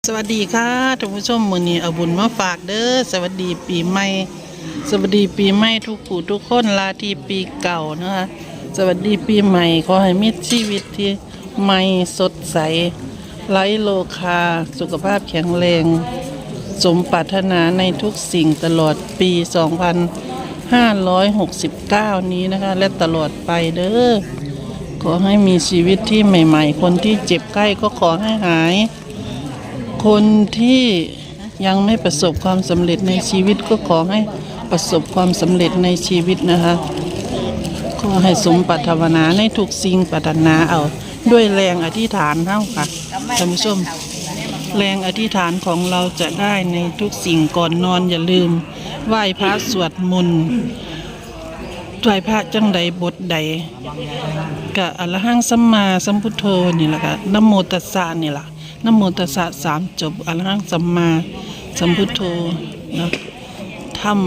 สวัสดีค่ะท่านผู้ชมมื้อนี้เอาบุญมาฝากเด้อสวัสดีปีใหม่สวัสดีปีใหม่ทุกผู้ทุกคนลาที่ปีเก่านะคะสวัสดีปีใหม่ขอให้มีชีวิตที่ใหม่สดใสไร้โลคาสุขภาพแข็งแรงสมปรารถนาในทุกสิ่งตลอดปี2569นี้นะคะและตลอดไปเด้อขอให้มีชีวิตที่ใหม่ๆคนที่เจ็บใกล้ก็ขอให้หายคนที่ยังไม่ประสบความสำเร็จในชีวิตก็ขอให้ประสบความสำเร็จในชีวิตนะคะขอให้สมปรารถนาในทุกสิ่งปรารถนาเอาด้วยแรงอธิษฐานเท่าค่ะท่านผู้ชมแรงอธิษฐานของเราจะได้ในทุกสิ่งก่อนนอนอย่าลืมไหว้พระสวดมนต์ไหว้พระจังใดบทใดกะอรหังสัมมาสัมพุทโธนี่แหละค่ะนะโมตัสสะนี่แหละนะโมตัสสะ3 จบอรหังสัมมาสัมพุทโธนะธรรม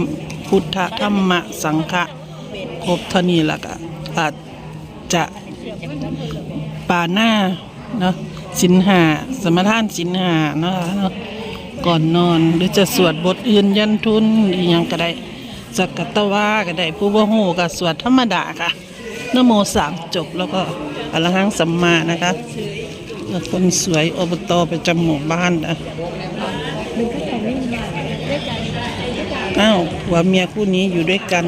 พุทธธรรมะสังฆะครบเท่านี้ละก็อาจจะปาหน้าเนาะศีลห้าสมทานศีลห้าเนาะก่อนนอนหรือจะสวดบทอื่นยันทุนอีหยังก็ได้สักกตวาก็ได้ผู้บ่ฮู้ก็สวดธรรมดาค่ะนะโม3 จบแล้วก็อรหังสัมมานะคะคนสวยอบตประจำหมู่บ้านนะอ้าวผัวเมียคู่นี้อยู่ด้วยกัน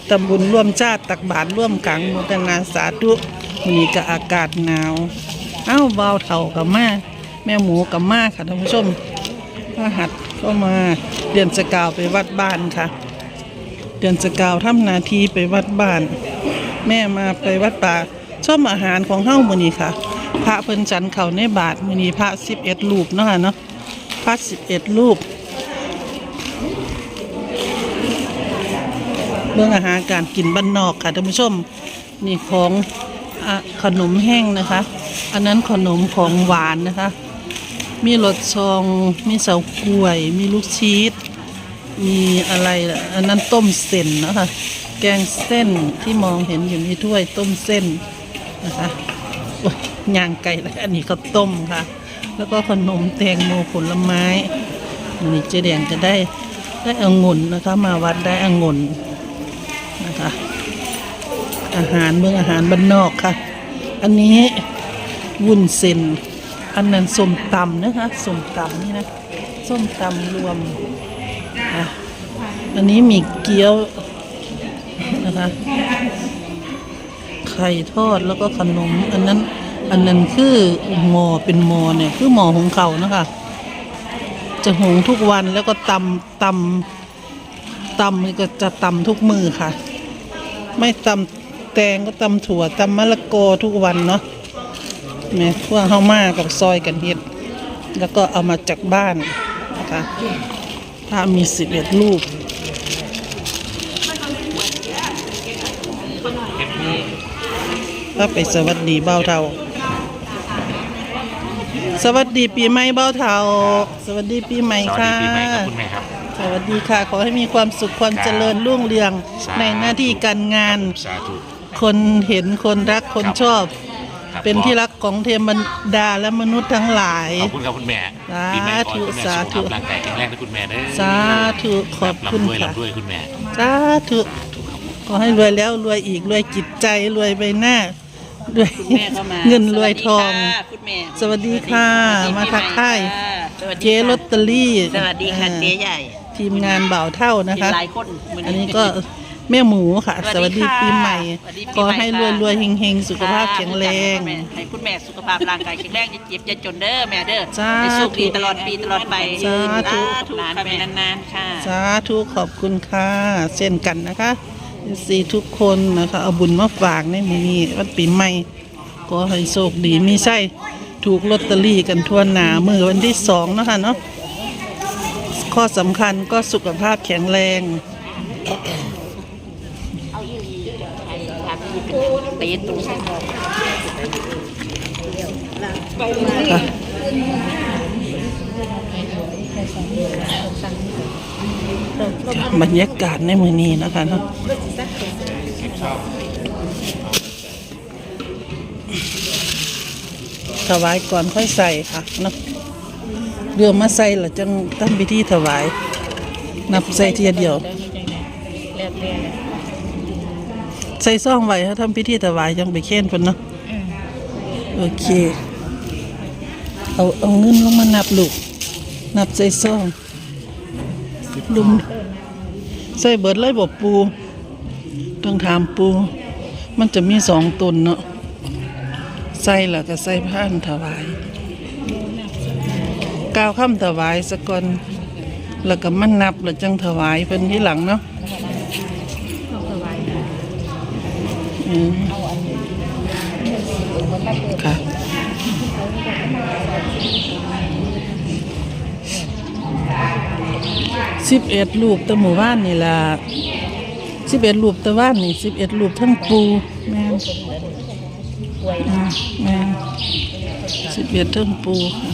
ทำบุญร่วมชาติตักบาตรร่วมขังโมทนาสาธุวันนี้ก็อากาศหนาวอ้าวเบาเท่ากับมาแม่หมูกับมาค่ะท่านผู้ชมพระหัตถ์ก็มาเดือนสกาวไปวัดบ้านค่ะเดือนสกาวทำหน้าที่ไปวัดบ้านแม่มาไปวัดป่าชอบอาหารของเฮ้ามื้อนี้ค่ะพระเพิ่นฉันเข้าในบาทมื้อนี้พระ11 รูปเนาะค่ะเนาะพระ11 รูปเรื่องอาหารการกินบ้านนอกค่ะท่านผู้ชมนี่ของขนมแห้งนะคะอันนั้นขนมของหวานนะคะมีรสซองมีเสากล้วยมีลูกชีสมีอะไรอันนั้นต้มเส้นนะคะแกงเส้นที่มองเห็นอยู่ในถ้วยต้มเส้นนะคะย่างไก่แล้วอันนี้ก็ต้มค่ะแล้วก็ขนมแตงโมผลไม้นี่เจ๊แดงจะได้องุ่นนะคะมาวัดได้องุ่นนะคะอาหารเมืองอาหารบ้านนอกค่ะอันนี้วุ้นเส้นอันนั้นส้มตำนะคะส้มตำนี่นะส้มตำรวมอันนี้มีเกี๊ยวนะคะไข่ทอดแล้วก็ขนมอันนั้นคือหม้อเป็นหม้อเนี่ยคือหม้อหุงข้าวนะคะจะหุงทุกวันแล้วก็ตำนี่ก็จะตำทุกมือค่ะไม่ตำแตงก็ตำถั่วตำมะละกอทุกวันเนาะแม่พวกเฮามากับซอยกันเฮ็ดแล้วก็เอามาจากบ้านนะคะถ้ามี11 รูปก็ไปสวัสดีเบ้าเทาสวัสดีปีใหม่เบ้าเทาสวัสดีปีใหม่ค่ะสวัสดีปีใหม่ครับคุณแม่ครับสวัสดีค่ะขอให้มีความสุขความเจริญรุ่งเรืองในหน้าที่การงานคนเห็นคนรักคนชอบเป็นที่รักของเทวดาและมนุษย์ทั้งหลายขอบคุณครับคุณแม่สาธุสาธุร่างกายแข็งแรงนะคุณแม่เด้อสาธุขอบคุณค่ะด้วยคุณแม่สาธุขอให้รวยแล้วรวยอีกรวยจิตใจรวยใบหน้ารวยเงินรวยทองสวัสดีค่ะมาทักทายเจ๊ลอตเตอรี่สวัสดีค่ะเจ๊ใหญ่ทีมงานบ่าวเท่านะคะหลายคนอันนี้ก็แม่หมูค่ะสวัสดีปีใหม่ขอให้รวยๆเฮงๆสุขภาพแข็งแรงให้คุณแม่สุขภาพร่างกายแข็งแรงอย่าเจ็บอย่าจนเด้อแม่เด้อให้สุขดีตลอดปีตลอดไปสาธุหลานไปนานๆค่ะสาธุขอบคุณค่ะเช่นกันนะคะสีทุกคนนะคะเอาบุญมาฝากในมื้อนี้วันปีใหม่ก็ให้โชคดีมีไส้ถูกลอตเตอรี่กันทั่วหน้ามื้อวันที่2นะคะเนาะข้อสำคัญก็สุขภาพแข็งแรงบรรยากาศในมื้อนี้นะคะเนาะ ค ถวายก่อนค่อยใส่ค่ะเนาะเรือมาใส่แล้วจังทำพิธีถวาย นับใส่เทียเดียว แล้วแต่เลย ใส่ซ่องไว้ถ้าทำพิธีถวายจังไปเค้นเพิ่นเนาะโอเค เอาเงินลงมานับลูก นับใส่ซ่องลุมใส่เบิดเลยบ่ปูต้องถามปู มันจะมี2ตนเนาะใส่แล้วก็ใส่พานถวายกล่าวคำถวายซะก่อนแล้วก็มันนับแล้วจังถวายเพิ่นทีหลังเนาะค่ะ11รูปแตะหมู่บ้านนี่ล่ะ11รูปแตะว่านนี่11รูปทั้งปูแม่นแม่น11ทั้งปูค่ะ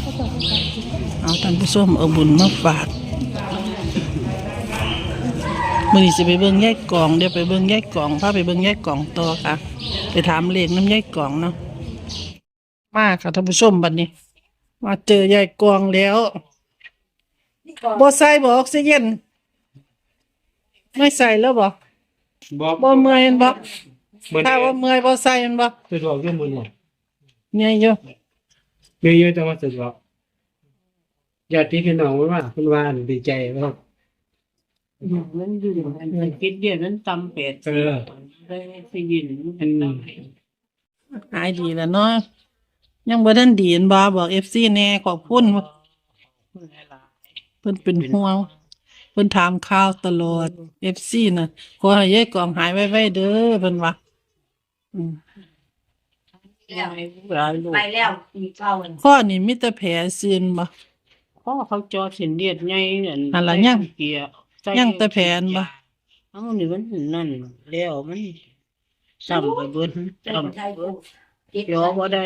เอาท่านผู้ชมเอาบุญมาฝากมื้อนี้สิไปเบิ่งยายกองเดี๋ยวไปเบิ่งยายกองพาไปเบิ่งยายกองต่อค่ะ ไปถามเลขน้ำยายกองเนาะมาค่ะท่านผู้ชมบัดนี้ มาเจอยายกองแล้วบ่ใส่บ่ออกซิเจนไม่ใส่แล้วบ่ บ่เมื่อยแม่นบ่ถ้าว่าเมื่อยบ่ใส่แม่นบ่ สะดวกเรื่องมือหมด เหนื่อยอยู่ เยอะๆแต่ว่าสะดวกญาติพี่น้องว่าคุณว่าดีใจครับ มันอยู่มันคิดเดียวนั้นตำเป็ด เออ ได้สิยินมันตำ หายดีแล้วเนาะยังบ่ทันดีแม่นบ่บอก FC แน่ขอบคุณเพิ่นเป็นห่วงเพิ่นถามข่าวตลอด FC น่ะขอให้ยายกองหายไวๆเด้อเพิ่นว่าอืม ไปแล้วมีเก้าวัน ข้อนี่มีแต่แผลซึนบ่ พ่อเขาจอเส้นเลือดใหญ่นั่น อันละยัง เกียร์ ยังแต่แผลนบ่ เอ้านี่มันนั่นแล้วมันซ้ำไปเบิดซ้ำไปเบิดย่อบ่ได้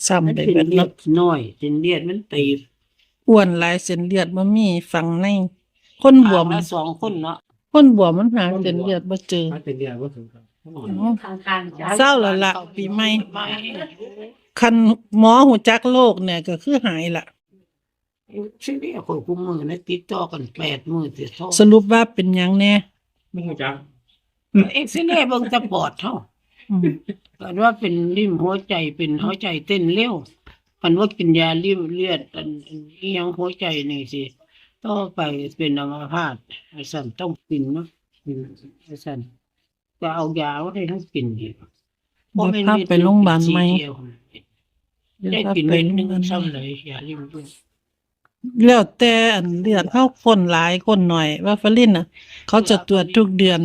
ซ้ำ มัน ไป เส้น เบิด เลือ เนาะ ดน้อยเส้นเลือดมันตีบ อ้วนหลายเส้นเลือดบ่มีฝังในคนบวม มา2คนเนาะ คนบวมมันหาเส้นเลือดบ่เจอ มาเป็นเดียวก็ถึงครับ ข้างๆ เศร้าแล้วล่ะปีใหม่ คันหมอหูจักโรคเนี่ยก็คือหายละ สิเรียกคนคุมมือนะติดต่อกัน8มื้อติดต่อ สรุปว่าเป็นหยังแน่ ไม่รู้จัก เอ็กซเรย์เบิ่งแต่ปอดเฮา อืม กันว่าเป็นริ่มหัวใจเป็นหัวใจเต้นเร็วกันว่ากินยาริ่มเลือดอันอีหยังหัวใจนี่สิต่อไปเป็นอัมพาตไอ้สันต้องกินเนาะไอ้สันจะเอายาไว้ให้ทั้งกินอีก เดี๋ยวพาไปโรงพยาบาลไหม เดียว เดี๋ยว ได้ พา กิน ไป เม็ด โรง หนึ พ ง ยาบาล ซ้ำเลยยาริ่มเลือด แล้วแต่อันเลือดเฮาคนหลายคนหน่อยว่าฟารินน่ะ เขาจะตรวจทุกเดือน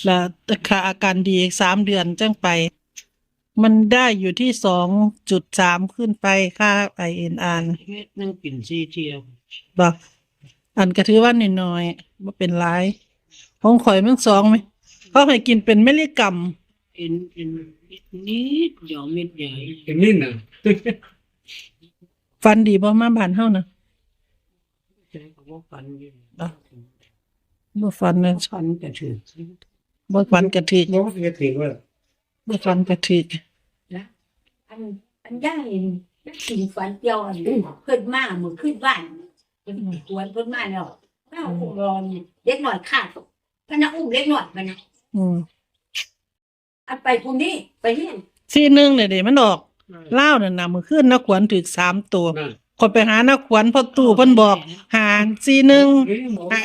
แล้วถ้าอาการดีอีก3 เดือนจังไป มันได้อยู่ที่2.3ขึ้นไปค่า INR เม็ดหนึงกิน4เที่ยว บ่อันก็ถือว่าน้อยๆบ่เป็นไรของข่อยมัน2ไหมเขาให้กินเป็นมิลลิกรัม เป็นนิดเดียวเม็ดใหญ่ เป็นนิ่นน่ะ ฟันดีบ่มาบ้านเฮานะ ใจก็บ่ฟันอยู่ บ่ฟันนะ ฟันก็ถือ บ่ฟันกะทิ น้องก็ถึงว่า บ่ฟันกะทิ อันได้สิ่งฝันเดียวอันขึ้นมาเหมือนขึ้นบ้านเป็นกวนขึ้นมาแล้วข้าวอุ้มรอนเล็กหน่อยข้าตกพนักอุ้มเล็กหน่อยไปนะ อืม อันไปพรุ่งนี้ไปเรียน 41เนี่ยเด้มันออกลาวนั่นน่ะมื้อคืนนักขวัญถึก3ตัว นั่น คนไปหานักขวัญพอตู้เพิ่นบอกหา41หา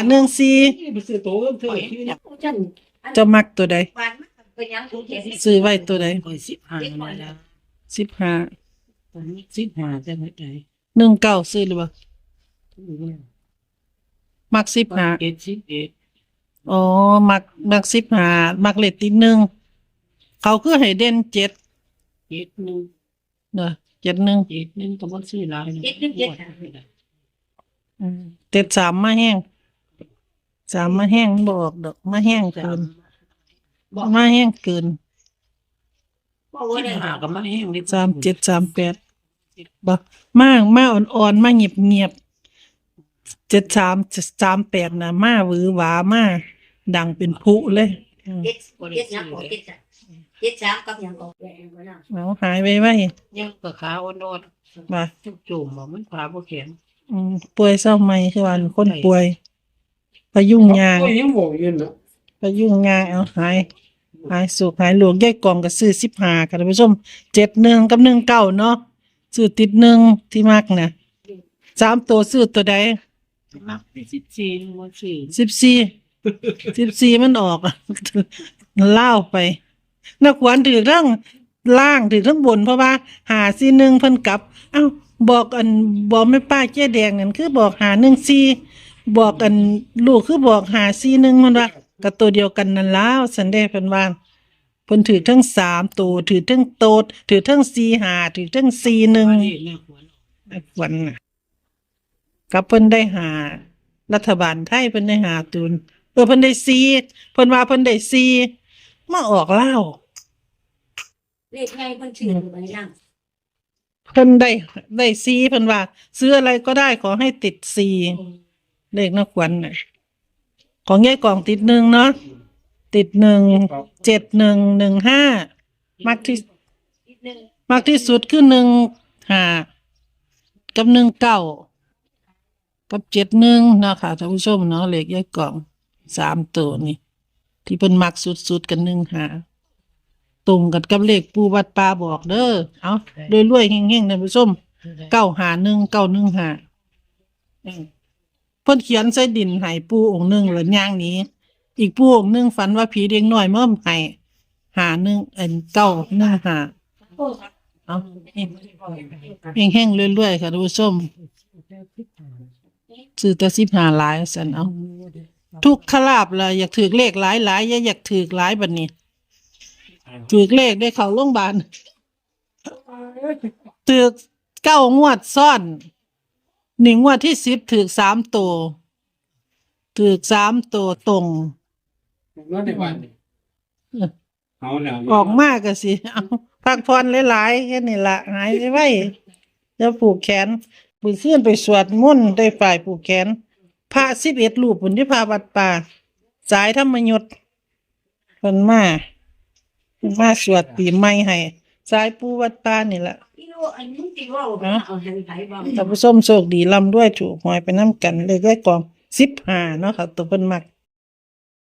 14 ไปซื้อโต๊ะเถอะที่นี่ ฉัน จะมักตัวใด บ้านมันเป็นยังถูกเห็น ซื้อไว้ตัวใด โอ้ย15มาแล้ว 15 ตอนนี้15จังได๋ 19ซื้อหรือบ่มัก15 71 อ๋อมัก15มักเลขที่1เขาคือให้เด่น7 71 เด้อ71 71ก็บ่ซื้อหลายนะ เต็ด3มาแห้ง3มาแห้งบ่ออกดอกมาแห้งเกินมาแห้งเกิน บอกว่าได้ 15ก็มาแห้งนิด 3738บ่มาอ่อนๆมาเงียบๆ7338น่ะมาหวือหวามาดังเป็นพลุเลย เจ็ดยังขอเจ็ดจ้ะ 73กับหยังก็แปลบ่น่ะ เอาหายไปไว้ ยังก็ขาอ่อน บ่า ๆจุกจุ่มบ่มันขาบ่แข็ง ป่วยเศร้าไหมคือว่าคนป่วยพยุงยาง โอ้ยยังบอกอยู่เนาะ พยุงยางเอาหายสุขหายหลวงยายกล่องก็ซื้อ15ค่ะท่านผู้ชม71กับ19เนาะซื้อติด1ที่มักน่ะ3ตัวซื้อตัวใด มัก14บ่ซื้อ 14มันออก เล่าวไปนักขวัญถือทั้งล่างถือทั้งบนเพราะว่าหา41เพิ่นกลับเอ้าบอกแม่ป้าเจ๊แดงนั่นคือบอกหา14บอกลูกคือบอกหา41มันว่าก็ตัวเดียวกันนั่นแล้วสันเด้เพิ่นว่าเพิ่นถือทั้ง3ตัวถือทั้งโตดถือทั้ง4หาถือทั้ง41 นี่แม่ขวัญ นักขวัญน่ะกับเพิ่นได้หารัฐบาลไทยเพิ่นได้หาตูนเพิ่นได้4เพิ่นว่าเพิ่นได้4มาออกลาว เลขใหญ่เพิ่นชื่ออยู่ไว้นั่ง เพิ่นได้4เพิ่นว่าซื้ออะไรก็ได้ขอให้ติด4เลขนักขวัญน่ะของยายกล่องติด1เนาะติด1 7115มักที่ นิดนึง มากที่สุดคือ15กับ19กับ71เนาะค่ะท่านผู้ชมเนาะเลขยายกล่อง3ตัวนี่ที่เพิ่นมักสุดๆกัน15ตรงกันกับเลขปู่วัดป่าบอกเด้อเอารวยๆเฮงๆท่านผู้ชม951 915เพิ่นเขียนใส่ดินให้ปู่องค์หนึงแล้วย่างหนี้อีกปู่องค์หนึงฝันว่าผีเด็กน้อยมาให้915เอาเฮงๆรวยๆค่ะท่านผู้ชมซื้อแต่15หลายซั่นเอาทุกขลาบล่ะอยากถือเลขหลายๆอย่าอยากถือหลายบัดนี้ถือเลขได้เข้าโรงพยาบาลถือ9งวดซ้อน1งวดที่10ถือ3ตัวถือ3ตัวตรง นอนในบ้านนี่เอาแล้ว ออกมาก็สิเอาพักผ่อนหลายๆแค่นี้ละหายไว้แล้วผูกแขนมือขึ้นไปสวดมนต์ได้ฝ่ายผูกแขนพระ11รูปบุญที่พาวัดป่าสายธรรมยุทธ์เพิ่นมาสวดปีใหม่ให้สายปู่วัดป่านี่ล่ะ อีโลอันมึงสิเว้าเอาให้ไผบ่ ท่านผู้ชมโชคดีร่ำรวยถูกหวยไปนํกันเลยได้กอง15เนาะค่ะตัวเพิ่นมัก